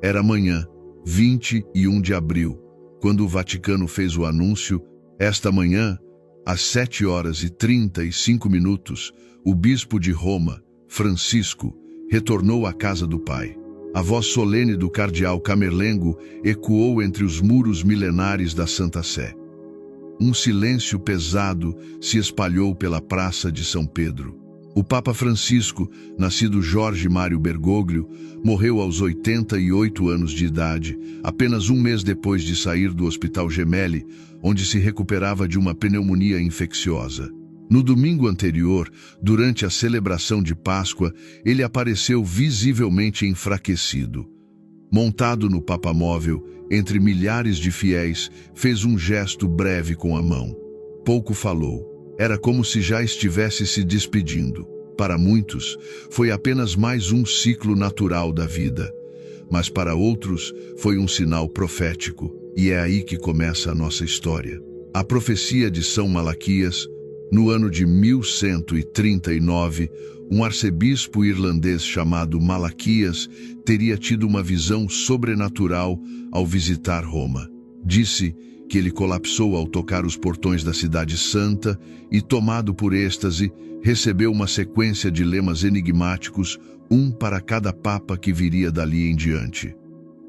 Era manhã, 21 de abril, quando o Vaticano fez o anúncio. Esta manhã, às 7h35, o bispo de Roma, Francisco, retornou à casa do Pai. A voz solene do cardeal Camerlengo ecoou entre os muros milenares da Santa Sé. Um silêncio pesado se espalhou pela Praça de São Pedro. O Papa Francisco, nascido Jorge Mário Bergoglio, morreu aos 88 anos de idade, apenas um mês depois de sair do Hospital Gemelli, onde se recuperava de uma pneumonia infecciosa. No domingo anterior, durante a celebração de Páscoa, ele apareceu visivelmente enfraquecido. Montado no papamóvel, entre milhares de fiéis, fez um gesto breve com a mão. Pouco falou. Era como se já estivesse se despedindo. Para muitos, foi apenas mais um ciclo natural da vida. Mas para outros, foi um sinal profético. E é aí que começa a nossa história. A profecia de São Malaquias. No ano de 1139, um arcebispo irlandês chamado Malaquias teria tido uma visão sobrenatural ao visitar Roma. Disse que ele colapsou ao tocar os portões da cidade santa e, tomado por êxtase, recebeu uma sequência de lemas enigmáticos, um para cada papa que viria dali em diante.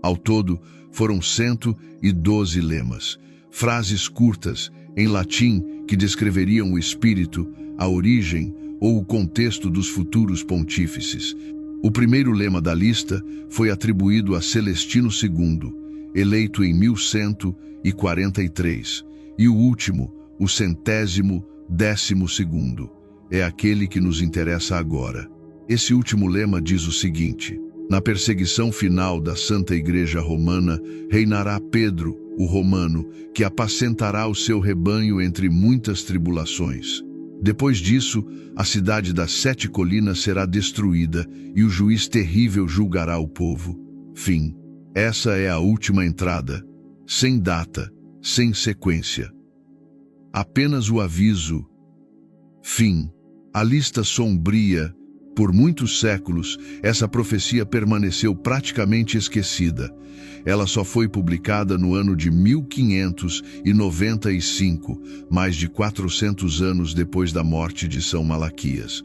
Ao todo, foram 112 lemas, frases curtas, em latim, que descreveriam o espírito, a origem ou o contexto dos futuros pontífices. O primeiro lema da lista foi atribuído a Celestino II, eleito em 1143, e o último, o 112º, é aquele que nos interessa agora. Esse último lema diz o seguinte: na perseguição final da Santa Igreja Romana, reinará Pedro, o Romano, que apacentará o seu rebanho entre muitas tribulações. Depois disso, a cidade das 7 colinas será destruída e o juiz terrível julgará o povo. Fim. Essa é a última entrada, sem data, sem sequência. Apenas o aviso. Fim. A lista sombria. Por muitos séculos, essa profecia permaneceu praticamente esquecida. Ela só foi publicada no ano de 1595, mais de 400 anos depois da morte de São Malaquias.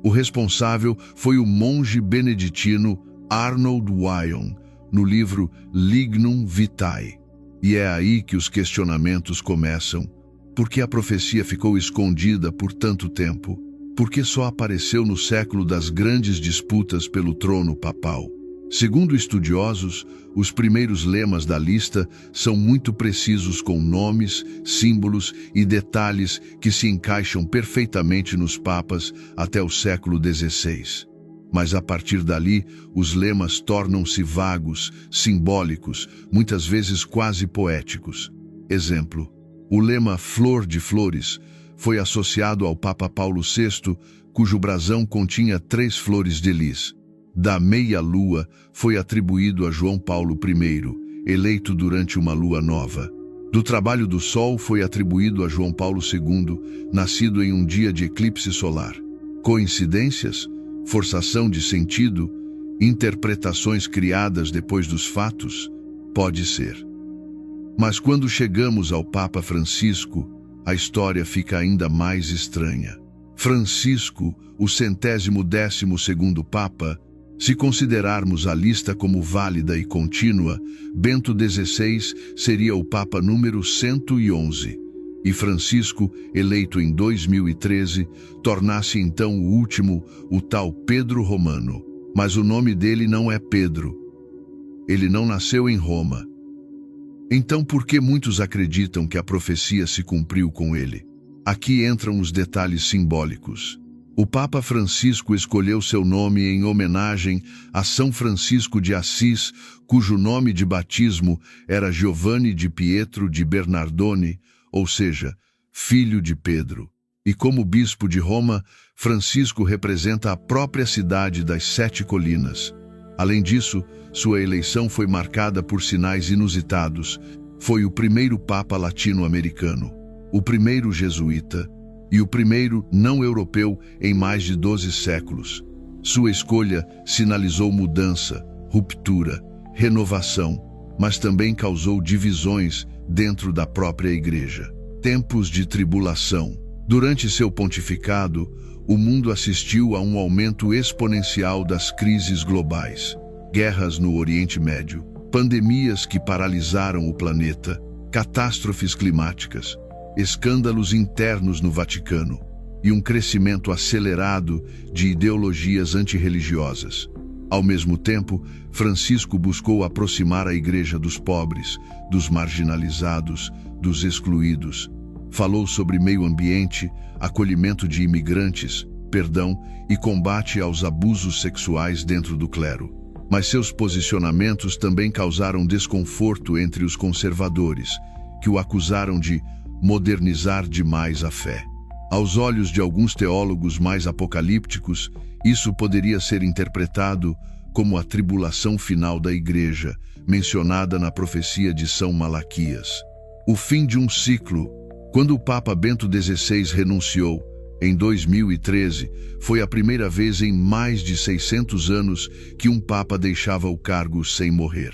O responsável foi o monge beneditino Arnold Wyon, no livro Lignum Vitae. E é aí que os questionamentos começam. Por que a profecia ficou escondida por tanto tempo? Por que só apareceu no século das grandes disputas pelo trono papal? Segundo estudiosos, os primeiros lemas da lista são muito precisos, com nomes, símbolos e detalhes que se encaixam perfeitamente nos papas até o século XVI. Mas a partir dali, os lemas tornam-se vagos, simbólicos, muitas vezes quase poéticos. Exemplo: o lema Flor de Flores foi associado ao Papa Paulo VI, cujo brasão continha 3 flores de lis. Da meia-lua foi atribuído a João Paulo I, eleito durante uma lua nova. Do trabalho do sol foi atribuído a João Paulo II, nascido em um dia de eclipse solar. Coincidências? Forçação de sentido? Interpretações criadas depois dos fatos? Pode ser. Mas quando chegamos ao Papa Francisco, a história fica ainda mais estranha. Francisco, o 112º Papa, se considerarmos a lista como válida e contínua, Bento XVI seria o Papa número 111, e Francisco, eleito em 2013, tornasse então o último, o tal Pedro Romano. Mas o nome dele não é Pedro. Ele não nasceu em Roma. Então, por que muitos acreditam que a profecia se cumpriu com ele? Aqui entram os detalhes simbólicos. O Papa Francisco escolheu seu nome em homenagem a São Francisco de Assis, cujo nome de batismo era Giovanni di Pietro di Bernardone, ou seja, filho de Pedro. E como bispo de Roma, Francisco representa a própria cidade das 7 colinas. Além disso, sua eleição foi marcada por sinais inusitados. Foi o primeiro Papa latino-americano, o primeiro jesuíta e o primeiro não-europeu em mais de 12 séculos. Sua escolha sinalizou mudança, ruptura, renovação, mas também causou divisões dentro da própria igreja. Tempos de tribulação. Durante seu pontificado, o mundo assistiu a um aumento exponencial das crises globais. Guerras no Oriente Médio, pandemias que paralisaram o planeta, catástrofes climáticas, escândalos internos no Vaticano e um crescimento acelerado de ideologias antirreligiosas. Ao mesmo tempo, Francisco buscou aproximar a igreja dos pobres, dos marginalizados, dos excluídos. Falou sobre meio ambiente, acolhimento de imigrantes, perdão e combate aos abusos sexuais dentro do clero. Mas seus posicionamentos também causaram desconforto entre os conservadores, que o acusaram de modernizar demais a fé. Aos olhos de alguns teólogos mais apocalípticos, isso poderia ser interpretado como a tribulação final da igreja, mencionada na profecia de São Malaquias. O fim de um ciclo. Quando o Papa Bento XVI renunciou, em 2013, foi a primeira vez em mais de 600 anos que um Papa deixava o cargo sem morrer.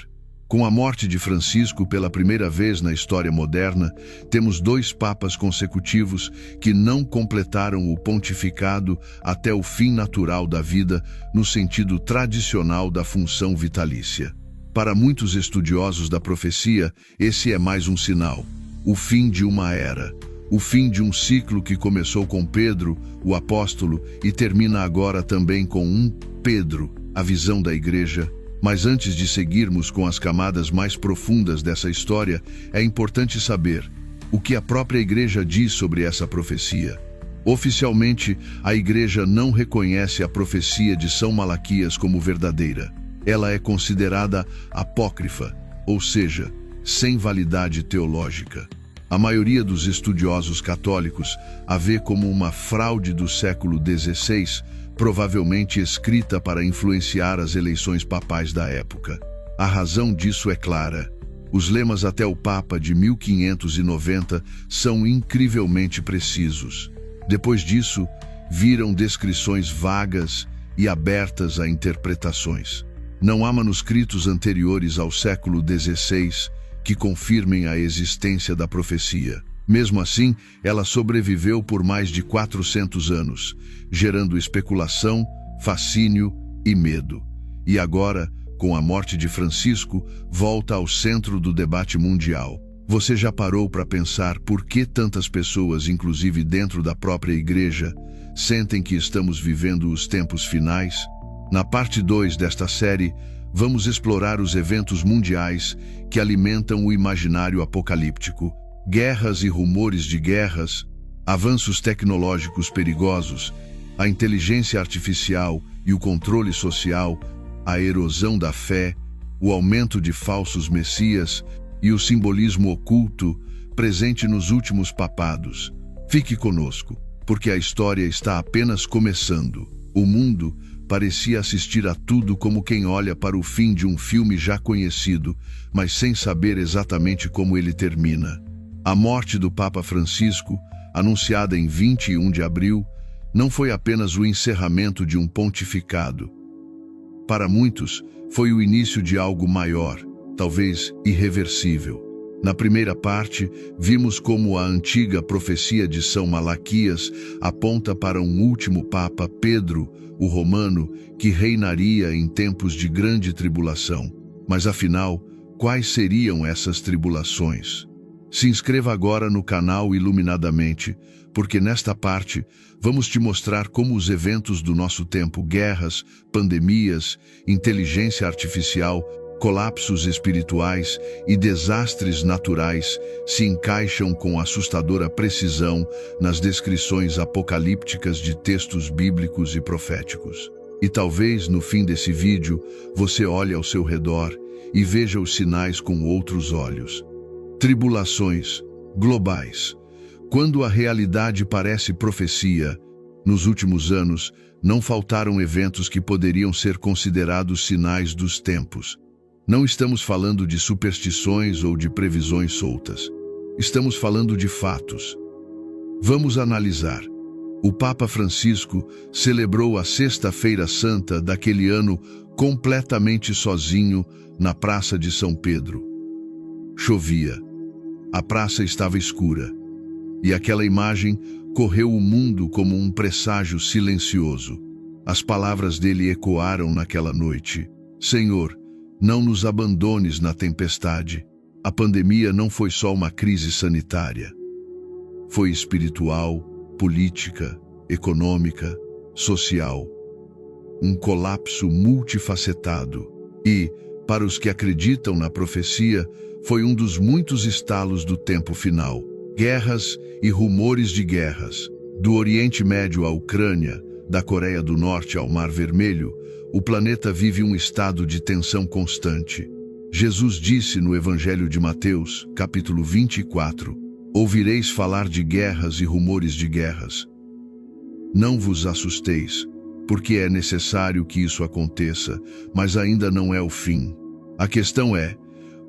Com a morte de Francisco pela primeira vez na história moderna, temos 2 papas consecutivos que não completaram o pontificado até o fim natural da vida, no sentido tradicional da função vitalícia. Para muitos estudiosos da profecia, esse é mais um sinal. O fim de uma era. O fim de um ciclo que começou com Pedro, o apóstolo, e termina agora também com um Pedro, a visão da igreja. Mas antes de seguirmos com as camadas mais profundas dessa história, é importante saber o que a própria igreja diz sobre essa profecia. Oficialmente, a igreja não reconhece a profecia de São Malaquias como verdadeira. Ela é considerada apócrifa, ou seja, sem validade teológica. A maioria dos estudiosos católicos a vê como uma fraude do século XVI, provavelmente escrita para influenciar as eleições papais da época. A razão disso é clara. Os lemas até o Papa de 1590 são incrivelmente precisos. Depois disso, viram descrições vagas e abertas a interpretações. Não há manuscritos anteriores ao século XVI que confirmem a existência da profecia. Mesmo assim, ela sobreviveu por mais de 400 anos, gerando especulação, fascínio e medo. E agora, com a morte de Francisco, volta ao centro do debate mundial. Você já parou para pensar por que tantas pessoas, inclusive dentro da própria igreja, sentem que estamos vivendo os tempos finais? Na parte 2 desta série, vamos explorar os eventos mundiais que alimentam o imaginário apocalíptico. Guerras e rumores de guerras, avanços tecnológicos perigosos, a inteligência artificial e o controle social, a erosão da fé, o aumento de falsos messias e o simbolismo oculto presente nos últimos papados. Fique conosco, porque a história está apenas começando. O mundo parecia assistir a tudo como quem olha para o fim de um filme já conhecido, mas sem saber exatamente como ele termina. A morte do Papa Francisco, anunciada em 21 de abril, não foi apenas o encerramento de um pontificado. Para muitos, foi o início de algo maior, talvez irreversível. Na primeira parte, vimos como a antiga profecia de São Malaquias aponta para um último Papa, Pedro, o Romano, que reinaria em tempos de grande tribulação. Mas afinal, quais seriam essas tribulações? Se inscreva agora no canal Iluminadamente, porque nesta parte vamos te mostrar como os eventos do nosso tempo, guerras, pandemias, inteligência artificial, colapsos espirituais e desastres naturais se encaixam com assustadora precisão nas descrições apocalípticas de textos bíblicos e proféticos. E talvez no fim desse vídeo você olhe ao seu redor e veja os sinais com outros olhos. Tribulações globais. Quando a realidade parece profecia, nos últimos anos não faltaram eventos que poderiam ser considerados sinais dos tempos. Não estamos falando de superstições ou de previsões soltas. Estamos falando de fatos. Vamos analisar. O Papa Francisco celebrou a Sexta-feira Santa daquele ano completamente sozinho na Praça de São Pedro. Chovia. A praça estava escura. E aquela imagem correu o mundo como um presságio silencioso. As palavras dele ecoaram naquela noite. Senhor, não nos abandones na tempestade. A pandemia não foi só uma crise sanitária. Foi espiritual, política, econômica, social. Um colapso multifacetado. E, para os que acreditam na profecia, foi um dos muitos estalos do tempo final. Guerras e rumores de guerras. Do Oriente Médio à Ucrânia, da Coreia do Norte ao Mar Vermelho, o planeta vive um estado de tensão constante. Jesus disse no Evangelho de Mateus, capítulo 24, ouvireis falar de guerras e rumores de guerras. Não vos assusteis, porque é necessário que isso aconteça, mas ainda não é o fim. A questão é,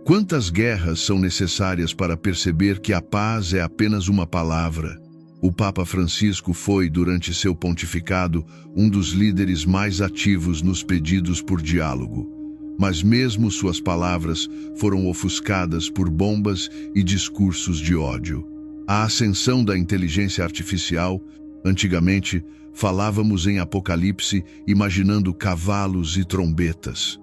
quantas guerras são necessárias para perceber que a paz é apenas uma palavra? O Papa Francisco foi, durante seu pontificado, um dos líderes mais ativos nos pedidos por diálogo. Mas mesmo suas palavras foram ofuscadas por bombas e discursos de ódio. A ascensão da inteligência artificial, antigamente, falávamos em Apocalipse imaginando cavalos e trombetas.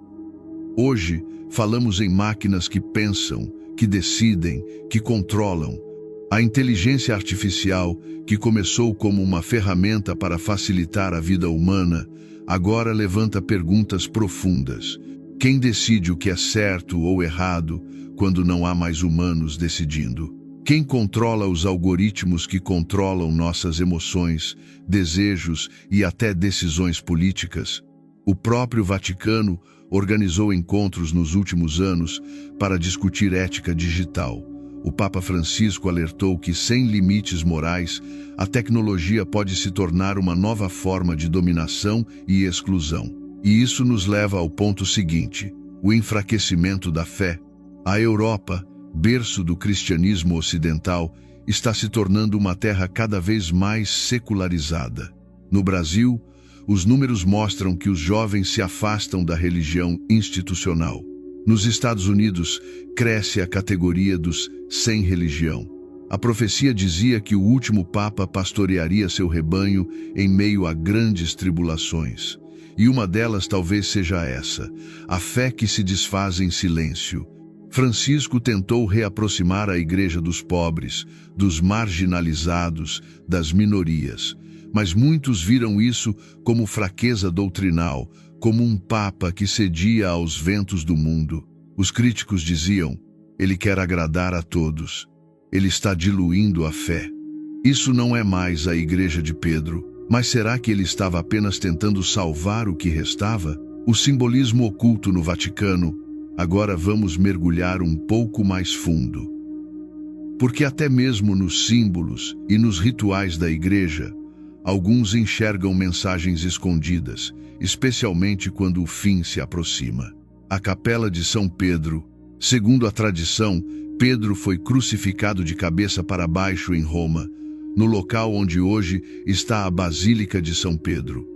Hoje, falamos em máquinas que pensam, que decidem, que controlam. A inteligência artificial, que começou como uma ferramenta para facilitar a vida humana, agora levanta perguntas profundas. Quem decide o que é certo ou errado quando não há mais humanos decidindo? Quem controla os algoritmos que controlam nossas emoções, desejos e até decisões políticas? O próprio Vaticano organizou encontros nos últimos anos para discutir ética digital. O Papa Francisco alertou que, sem limites morais, a tecnologia pode se tornar uma nova forma de dominação e exclusão. E isso nos leva ao ponto seguinte: o enfraquecimento da fé. A Europa, berço do cristianismo ocidental, está se tornando uma terra cada vez mais secularizada. No Brasil, os números mostram que os jovens se afastam da religião institucional. Nos Estados Unidos, cresce a categoria dos sem religião. A profecia dizia que o último Papa pastorearia seu rebanho em meio a grandes tribulações. E uma delas talvez seja essa, a fé que se desfaz em silêncio. Francisco tentou reaproximar a igreja dos pobres, dos marginalizados, das minorias. Mas muitos viram isso como fraqueza doutrinal, como um papa que cedia aos ventos do mundo. Os críticos diziam, ele quer agradar a todos. Ele está diluindo a fé. Isso não é mais a igreja de Pedro. Mas será que ele estava apenas tentando salvar o que restava? O simbolismo oculto no Vaticano. Agora vamos mergulhar um pouco mais fundo. Porque até mesmo nos símbolos e nos rituais da igreja, alguns enxergam mensagens escondidas, especialmente quando o fim se aproxima. A Capela de São Pedro. Segundo a tradição, Pedro foi crucificado de cabeça para baixo em Roma, no local onde hoje está a Basílica de São Pedro.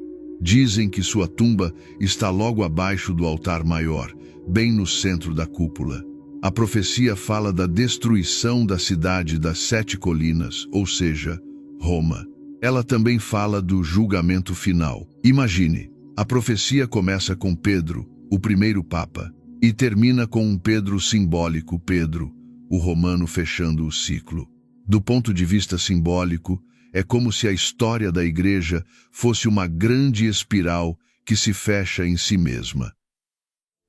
Dizem que sua tumba está logo abaixo do altar maior, bem no centro da cúpula. A profecia fala da destruição da cidade das 7 colinas, ou seja, Roma. Ela também fala do julgamento final. Imagine, a profecia começa com Pedro, o primeiro Papa, e termina com um Pedro simbólico, Pedro, o romano, fechando o ciclo. Do ponto de vista simbólico, é como se a história da igreja fosse uma grande espiral que se fecha em si mesma.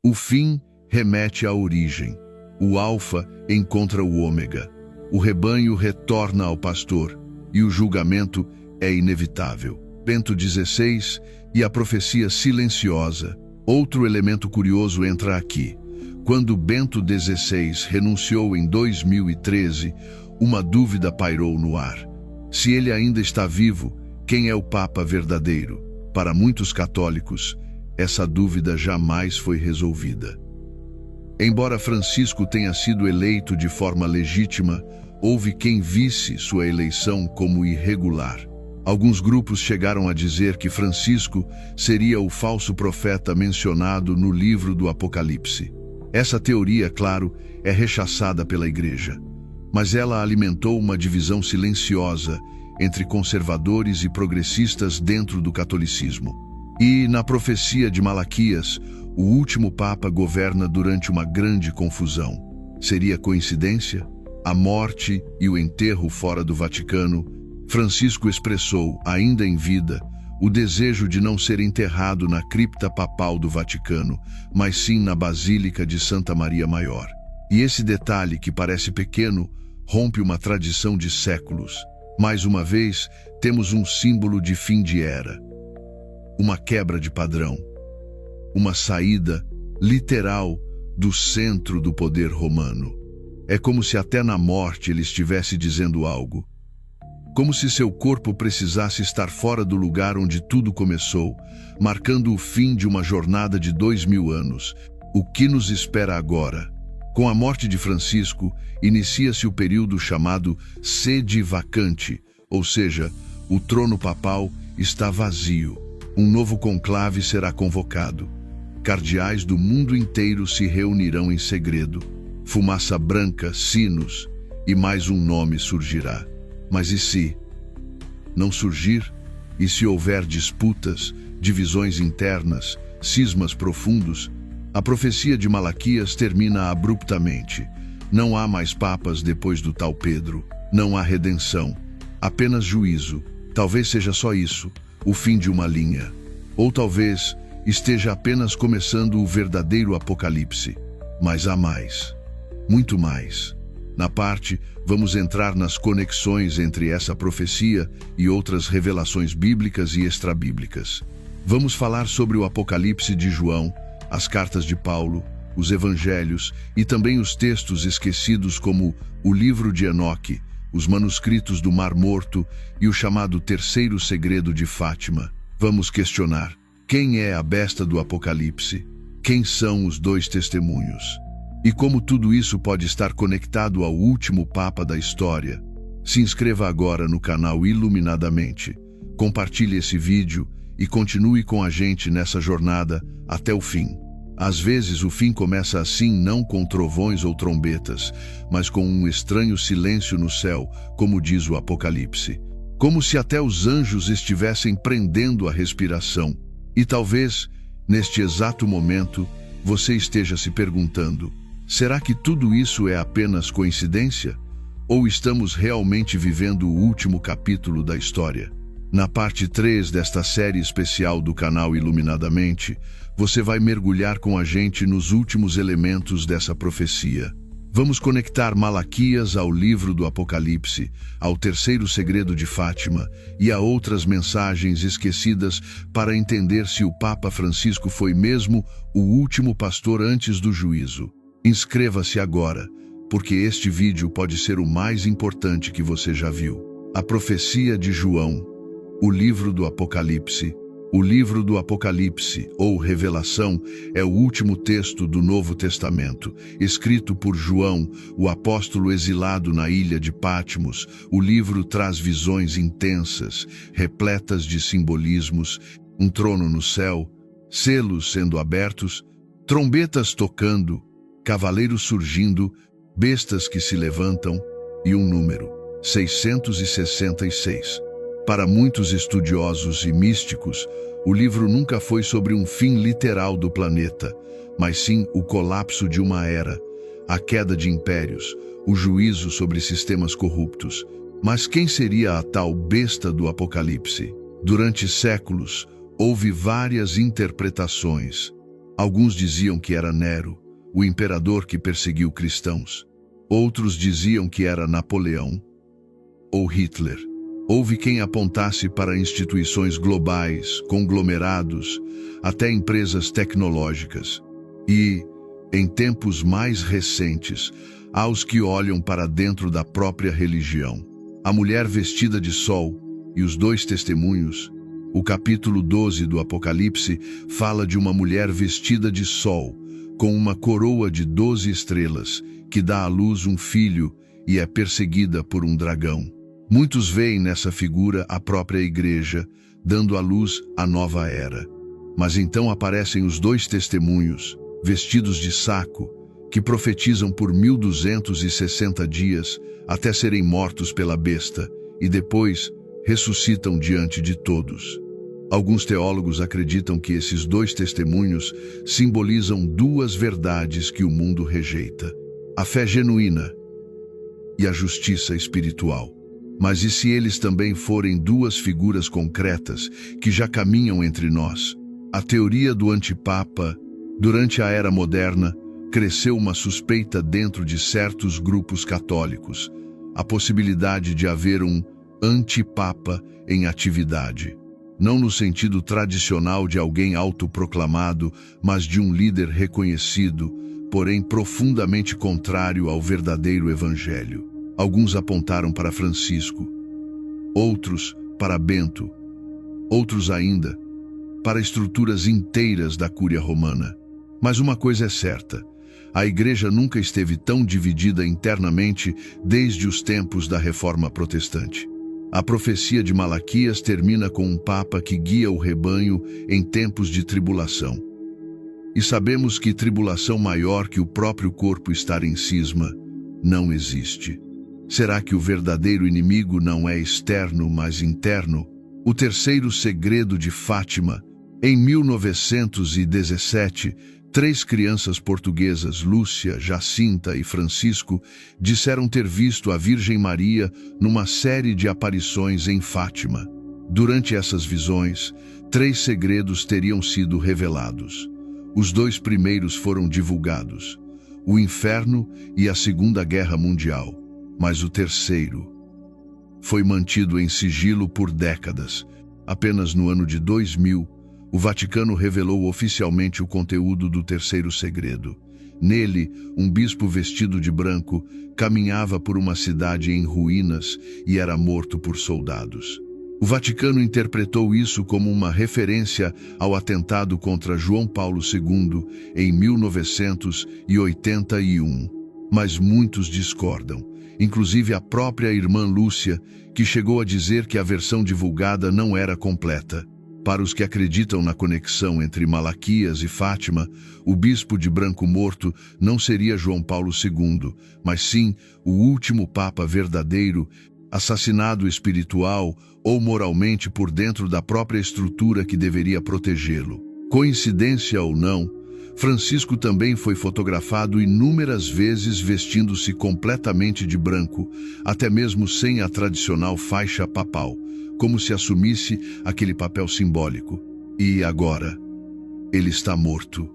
O fim remete à origem. O alfa encontra o ômega. O rebanho retorna ao pastor e o julgamento é inevitável. Bento XVI e a profecia silenciosa. Outro elemento curioso entra aqui. Quando Bento XVI renunciou em 2013, uma dúvida pairou no ar. Se ele ainda está vivo, quem é o Papa verdadeiro? Para muitos católicos, essa dúvida jamais foi resolvida. Embora Francisco tenha sido eleito de forma legítima, houve quem visse sua eleição como irregular. Alguns grupos chegaram a dizer que Francisco seria o falso profeta mencionado no livro do Apocalipse. Essa teoria, claro, é rechaçada pela Igreja, mas ela alimentou uma divisão silenciosa entre conservadores e progressistas dentro do catolicismo. E, na profecia de Malaquias, o último Papa governa durante uma grande confusão. Seria coincidência? A morte e o enterro fora do Vaticano. Francisco expressou, ainda em vida, o desejo de não ser enterrado na cripta papal do Vaticano, mas sim na Basílica de Santa Maria Maior. E esse detalhe, que parece pequeno, rompe uma tradição de séculos. Mais uma vez, temos um símbolo de fim de era. Uma quebra de padrão. Uma saída, literal, do centro do poder romano. É como se até na morte ele estivesse dizendo algo. Como se seu corpo precisasse estar fora do lugar onde tudo começou, marcando o fim de uma jornada de 2000 anos. O que nos espera agora? Com a morte de Francisco, inicia-se o período chamado sede vacante, ou seja, o trono papal está vazio. Um novo conclave será convocado. Cardeais do mundo inteiro se reunirão em segredo. Fumaça branca, sinos, e mais um nome surgirá. Mas e se não surgir? E se houver disputas, divisões internas, cismas profundos? A profecia de Malaquias termina abruptamente. Não há mais papas depois do tal Pedro. Não há redenção. Apenas juízo. Talvez seja só isso, o fim de uma linha. Ou talvez esteja apenas começando o verdadeiro apocalipse. Mas há mais. Muito mais. Na parte, vamos entrar nas conexões entre essa profecia e outras revelações bíblicas e extrabíblicas. Vamos falar sobre o Apocalipse de João, as cartas de Paulo, os evangelhos e também os textos esquecidos como o livro de Enoque, os manuscritos do Mar Morto e o chamado terceiro segredo de Fátima. Vamos questionar: quem é a besta do Apocalipse? Quem são os dois testemunhos? E como tudo isso pode estar conectado ao último Papa da história? Se inscreva agora no canal Iluminadamente, compartilhe esse vídeo e continue com a gente nessa jornada até o fim. Às vezes o fim começa assim, não com trovões ou trombetas, mas com um estranho silêncio no céu, como diz o Apocalipse. Como se até os anjos estivessem prendendo a respiração. E talvez, neste exato momento, você esteja se perguntando: será que tudo isso é apenas coincidência? Ou estamos realmente vivendo o último capítulo da história? Na parte 3 desta série especial do canal Iluminadamente, você vai mergulhar com a gente nos últimos elementos dessa profecia. Vamos conectar Malaquias ao livro do Apocalipse, ao terceiro segredo de Fátima e a outras mensagens esquecidas para entender se o Papa Francisco foi mesmo o último pastor antes do juízo. Inscreva-se agora, porque este vídeo pode ser o mais importante que você já viu. A profecia de João, o livro do Apocalipse. O livro do Apocalipse, ou Revelação, é o último texto do Novo Testamento, escrito por João, o apóstolo exilado na ilha de Patmos. O livro traz visões intensas, repletas de simbolismos, um trono no céu, selos sendo abertos, trombetas tocando, cavaleiros surgindo, bestas que se levantam e um número, 666. Para muitos estudiosos e místicos, o livro nunca foi sobre um fim literal do planeta, mas sim o colapso de uma era, a queda de impérios, o juízo sobre sistemas corruptos. Mas quem seria a tal besta do Apocalipse? Durante séculos, houve várias interpretações. Alguns diziam que era Nero, o imperador que perseguiu cristãos. Outros diziam que era Napoleão ou Hitler. Houve quem apontasse para instituições globais, conglomerados, até empresas tecnológicas. E, em tempos mais recentes, há os que olham para dentro da própria religião. A mulher vestida de sol e os dois testemunhos. O capítulo 12 do Apocalipse fala de uma mulher vestida de sol, com uma coroa de 12 estrelas, que dá à luz um filho e é perseguida por um dragão. Muitos veem nessa figura a própria igreja, dando à luz a nova era. Mas então aparecem os dois testemunhos, vestidos de saco, que profetizam por 1260 dias até serem mortos pela besta e depois ressuscitam diante de todos. Alguns teólogos acreditam que esses dois testemunhos simbolizam duas verdades que o mundo rejeita: a fé genuína e a justiça espiritual. Mas e se eles também forem duas figuras concretas que já caminham entre nós? A teoria do antipapa, durante a Era Moderna, cresceu uma suspeita dentro de certos grupos católicos: a possibilidade de haver um antipapa em atividade. Não no sentido tradicional de alguém autoproclamado, mas de um líder reconhecido, porém profundamente contrário ao verdadeiro evangelho. Alguns apontaram para Francisco, outros para Bento, outros ainda para estruturas inteiras da Cúria Romana. Mas uma coisa é certa: a Igreja nunca esteve tão dividida internamente desde os tempos da Reforma Protestante. A profecia de Malaquias termina com um Papa que guia o rebanho em tempos de tribulação. E sabemos que tribulação maior que o próprio corpo estar em cisma não existe. Será que o verdadeiro inimigo não é externo, mas interno? O terceiro segredo de Fátima. Em 1917, 3 crianças portuguesas, Lúcia, Jacinta e Francisco, disseram ter visto a Virgem Maria numa série de aparições em Fátima. Durante essas visões, 3 segredos teriam sido revelados. Os 2 primeiros foram divulgados: o inferno e a Segunda Guerra Mundial. Mas o terceiro foi mantido em sigilo por décadas. Apenas no ano de 2000, o Vaticano revelou oficialmente o conteúdo do terceiro segredo. Nele, um bispo vestido de branco caminhava por uma cidade em ruínas e era morto por soldados. O Vaticano interpretou isso como uma referência ao atentado contra João Paulo II em 1981. Mas muitos discordam, inclusive a própria irmã Lúcia, que chegou a dizer que a versão divulgada não era completa. Para os que acreditam na conexão entre Malaquias e Fátima, o bispo de branco morto não seria João Paulo II, mas sim o último Papa verdadeiro, assassinado espiritual ou moralmente por dentro da própria estrutura que deveria protegê-lo. Coincidência ou não, Francisco também foi fotografado inúmeras vezes vestindo-se completamente de branco, até mesmo sem a tradicional faixa papal, como se assumisse aquele papel simbólico. E agora, ele está morto.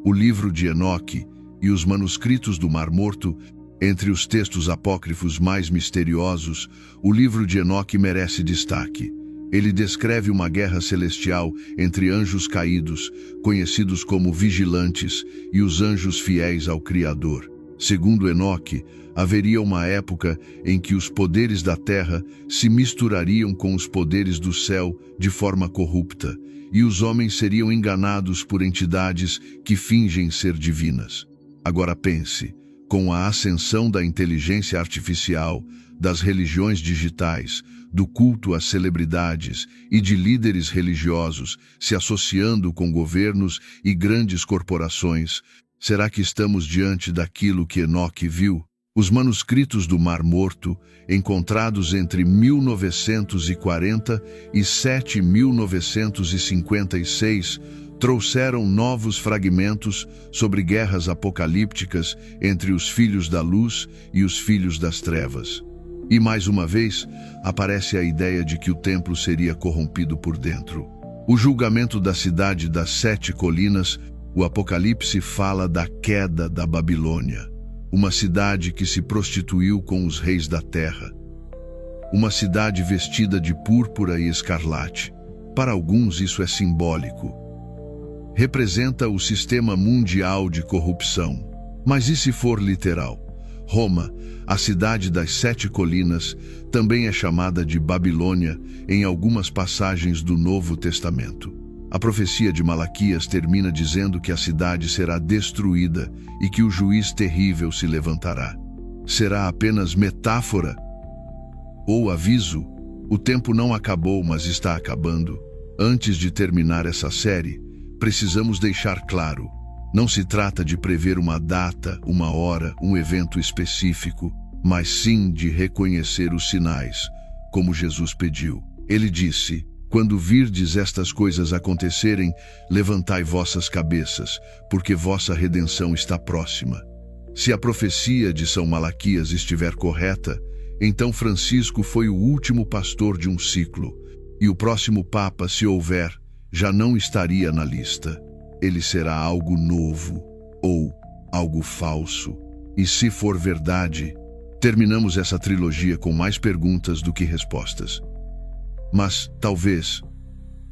O livro de Enoque e os manuscritos do Mar Morto, entre os textos apócrifos mais misteriosos, o livro de Enoque merece destaque. Ele descreve uma guerra celestial entre anjos caídos, conhecidos como vigilantes, e os anjos fiéis ao Criador. Segundo Enoque, haveria uma época em que os poderes da terra se misturariam com os poderes do céu de forma corrupta, e os homens seriam enganados por entidades que fingem ser divinas. Agora pense, com a ascensão da inteligência artificial, das religiões digitais, do culto às celebridades e de líderes religiosos se associando com governos e grandes corporações, será que estamos diante daquilo que Enoque viu? Os manuscritos do Mar Morto, encontrados entre 1947 e 1956, trouxeram novos fragmentos sobre guerras apocalípticas entre os filhos da luz e os filhos das trevas. E mais uma vez, aparece a ideia de que o templo seria corrompido por dentro. O julgamento da cidade das 7 colinas, o Apocalipse fala da queda da Babilônia, uma cidade que se prostituiu com os reis da terra. Uma cidade vestida de púrpura e escarlate. Para alguns isso é simbólico. Representa o sistema mundial de corrupção. Mas e se for literal? Roma, a cidade das 7 colinas, também é chamada de Babilônia em algumas passagens do Novo Testamento. A profecia de Malaquias termina dizendo que a cidade será destruída e que o juiz terrível se levantará. Será apenas metáfora? Ou aviso, o tempo não acabou, mas está acabando. Antes de terminar essa série, precisamos deixar claro, não se trata de prever uma data, uma hora, um evento específico, mas sim de reconhecer os sinais, como Jesus pediu. Ele disse: quando virdes estas coisas acontecerem, levantai vossas cabeças, porque vossa redenção está próxima. Se a profecia de São Malaquias estiver correta, então Francisco foi o último pastor de um ciclo, e o próximo Papa, se houver, já não estaria na lista. Ele será algo novo, ou algo falso. E se for verdade, terminamos essa trilogia com mais perguntas do que respostas. Mas, talvez,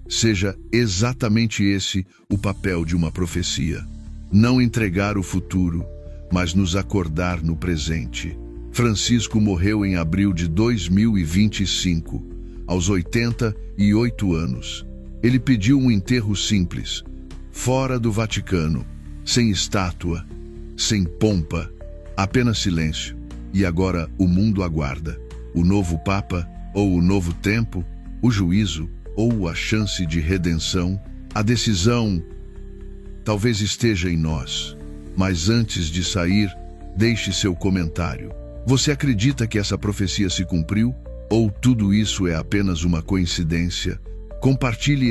seja exatamente esse o papel de uma profecia. Não entregar o futuro, mas nos acordar no presente. Francisco morreu em abril de 2025, aos 88 anos. Ele pediu um enterro simples, fora do Vaticano, sem estátua, sem pompa, apenas silêncio. E agora o mundo aguarda. O novo Papa, ou o novo tempo, o juízo, ou a chance de redenção. A decisão talvez esteja em nós. Mas antes de sair, deixe seu comentário. Você acredita que essa profecia se cumpriu? Ou tudo isso é apenas uma coincidência? Compartilhe